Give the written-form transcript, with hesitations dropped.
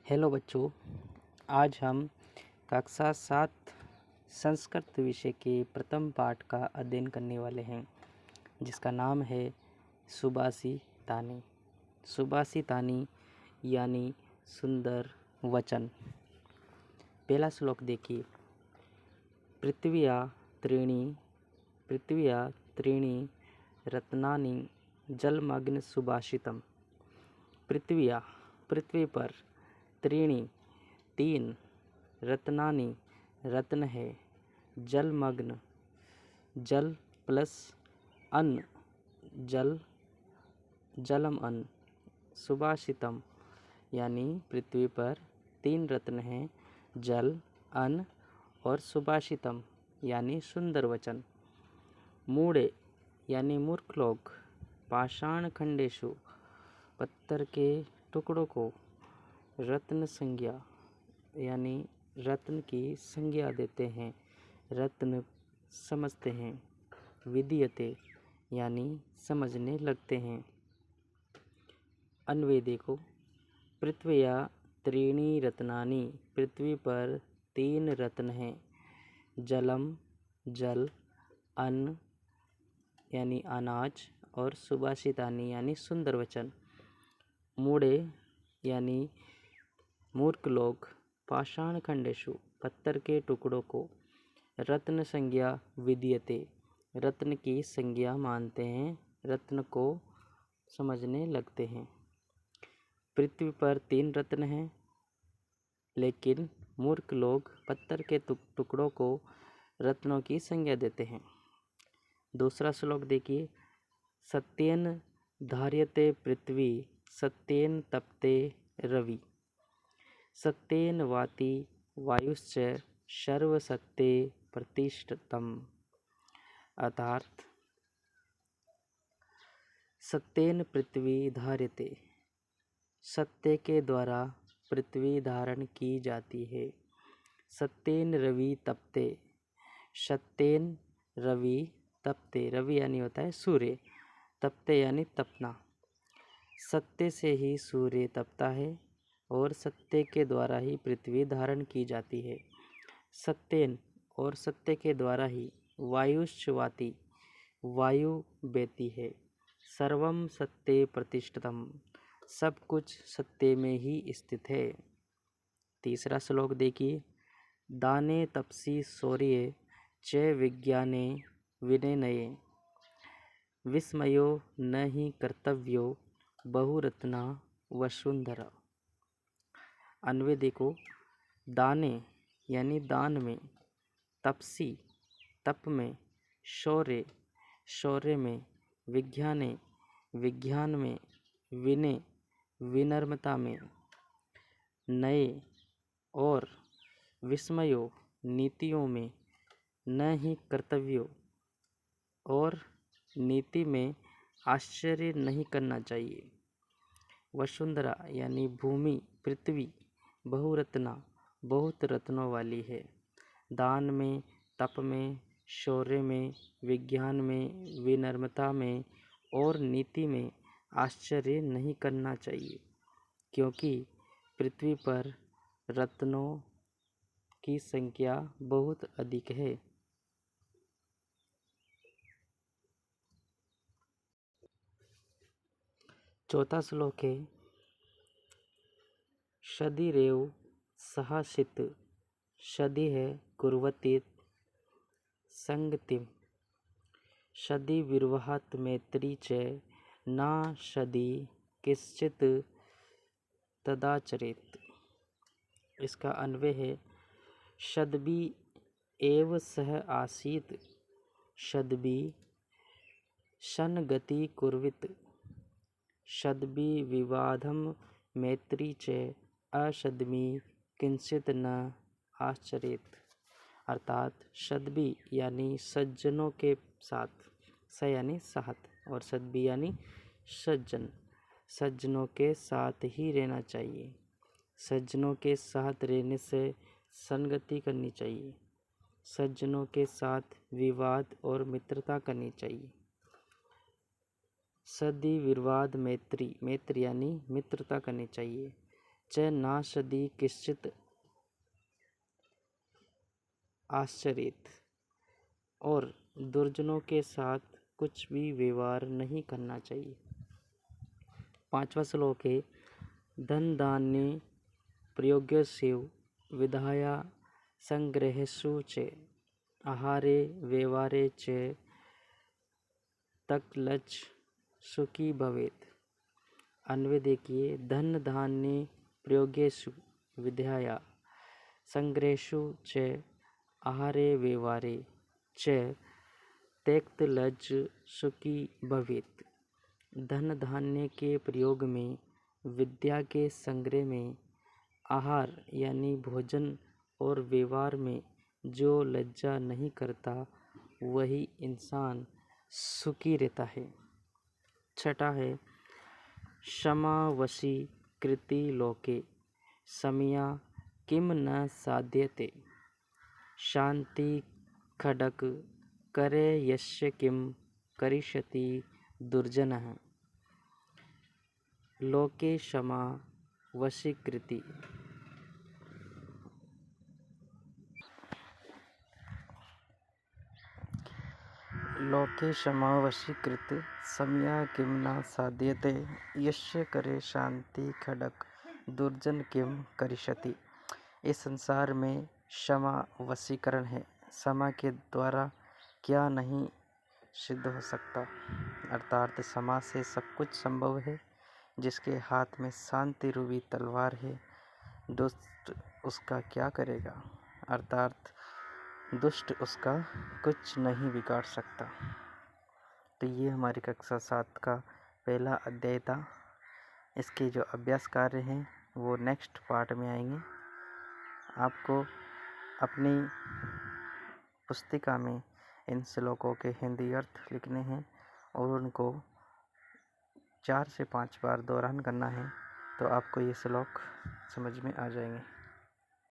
Hello बच्चों, आज हम कक्षा 7 संस्कृत विषय के प्रथम पाठ का अध्ययन करने वाले हैं, जिसका नाम है सुभाषितानि। सुभाषितानि यानी सुंदर वचन। पहला श्लोक देखिए। पृथिव्या त्रीणि रत्नानि जलमग्न सुभाषितम्। पृथ्वी पर त्रीणि 3 रत्नानि रत्न है, जलमग्न जल प्लस अन्न जलम अन्न, सुभाषितम यानी पृथ्वी पर 3 रत्न हैं, जल, अन्न और सुभाषितम यानी सुंदर वचन। मूढ़े यानी मूर्ख लोग, पाषाण खंडेशु पत्थर के टुकड़ों को, रत्न संज्ञा यानी रत्न की संज्ञा देते हैं, रत्न समझते हैं, विधीयते यानी समझने लगते हैं। अन्वय देखो। पृथ्व्या त्रीणि रत्नानि, पृथ्वी पर 3 रत्न हैं, जलम जल, अन्न यानी अनाज और सुभाषितानि यानी सुंदर वचन। मूढ़े यानी मूर्ख लोग, पाषाण खंडेशु पत्थर के टुकड़ों को, रत्न संज्ञा विधीयते रत्न की संज्ञा मानते हैं, रत्न को समझने लगते हैं। पृथ्वी पर 3 रत्न हैं, लेकिन मूर्ख लोग पत्थर के टुकड़ों को रत्नों की संज्ञा देते हैं। दूसरा श्लोक देखिए। सत्येन धार्यते पृथ्वी, सत्येन तपते रवि, सत्येन वाति वायुश्च सर्वसत्ये प्रतिष्ठितम्। अर्थात सत्येन पृथ्वी धार्यते, सत्य के द्वारा पृथ्वी धारण की जाती है। सत्येन रवि तपते, सत्येन रवि तपते, रवि यानी होता है सूर्य, तपते यानी तपना। सत्य से ही सूर्य तपता है और सत्य के द्वारा ही पृथ्वी धारण की जाती है। सत्येन और सत्य के द्वारा ही वायुश्चवाति, वायु बहती है। सर्वम सत्ये प्रतिष्ठितम्, सब कुछ सत्य में ही स्थित है। तीसरा श्लोक देखिए। दाने तपसि शौर्ये च विज्ञाने विनये, विस्मयो न हि कर्तव्यो बहुरत्ना वसुंधरा। अन्वय देखो। दाने यानी दान में, तपसी तप में, शौर्य में, विज्ञान में, विनय विनम्रता में, नए और विस्मयो नीतियों में, न ही कर्तव्यों और नीति में आश्चर्य नहीं करना चाहिए। वसुंधरा यानी भूमि, पृथ्वी बहुरत्ना बहुत रत्नों वाली है। दान में, तप में, शौर्य में, विज्ञान में, विनम्रता में और नीति में आश्चर्य नहीं करना चाहिए, क्योंकि पृथ्वी पर रत्नों की संख्या बहुत अधिक है। चौथा श्लोक है। शदिरेव सहसित, शदि है कुर्वती संगतिम, शदि विर्वहत मैत्री च न शदि किश्चित तदाचरेत। इसका अन्वय है। शदबी एव सह आसीत, शदबी संगति कुर्वित, शदबी विवादम मैत्री च अशदमी किंचित न आचरेत। अर्थात सदबी यानी सज्जनों के साथ, स यानी साथ और सदबी यानी सज्जन, सज्जनों के साथ ही रहना चाहिए। सज्जनों के साथ रहने से संगति करनी चाहिए। सज्जनों के साथ विवाद और मित्रता करनी चाहिए। सदि विवाद मैत्री, मैत्री यानी मित्रता करनी चाहिए। च नाशदी किश्चित आश्चर्येत, और दुर्जनों के साथ कुछ भी व्यवहार नहीं करना चाहिए। 5वां श्लोक है धन धान्य प्रयोगस्य विधाय संग्रहेषु च आहारे व्यवहारे च तक्लच सुखी भवेत्। अन्वय देखिए, धन धान्य प्रयोगेषु विधाय संग्रहेषु च आहारे व्यवहारे च त्यक्तलज्ज सुखी भवेत्। धन धान्य के प्रयोग में, विद्या के संग्रह में, आहार यानी भोजन और व्यवहार में जो लज्जा नहीं करता वही इंसान सुखी रहता है। 6 है क्षमा वशी कृति लोके समया किम न साध्यते शांति खडक करे यस्य किम करिष्यति दुर्जनः। लोके क्षमा वशीकृति। लोके क्षमा वशीकृत समया किम न साध्यते यस्य करे शांति खडक दुर्जन किम करिष्यति। इस संसार में क्षमा वशीकरण है, क्षमा के द्वारा क्या नहीं सिद्ध हो सकता। अर्थात क्षमा से सब कुछ संभव है। जिसके हाथ में शांति रूपी तलवार है, दुष्ट उसका क्या करेगा। अर्थात दुष्ट उसका कुछ नहीं बिगाड़ सकता। तो ये हमारी कक्षा 7 का पहला अध्याय था। इसके जो अभ्यास कार्य हैं वो नेक्स्ट पार्ट में आएंगे। आपको अपनी पुस्तिका में इन श्लोकों के हिंदी अर्थ लिखने हैं और उनको 4 से 5 बार दोहरान करना है, तो आपको ये श्लोक समझ में आ जाएंगे।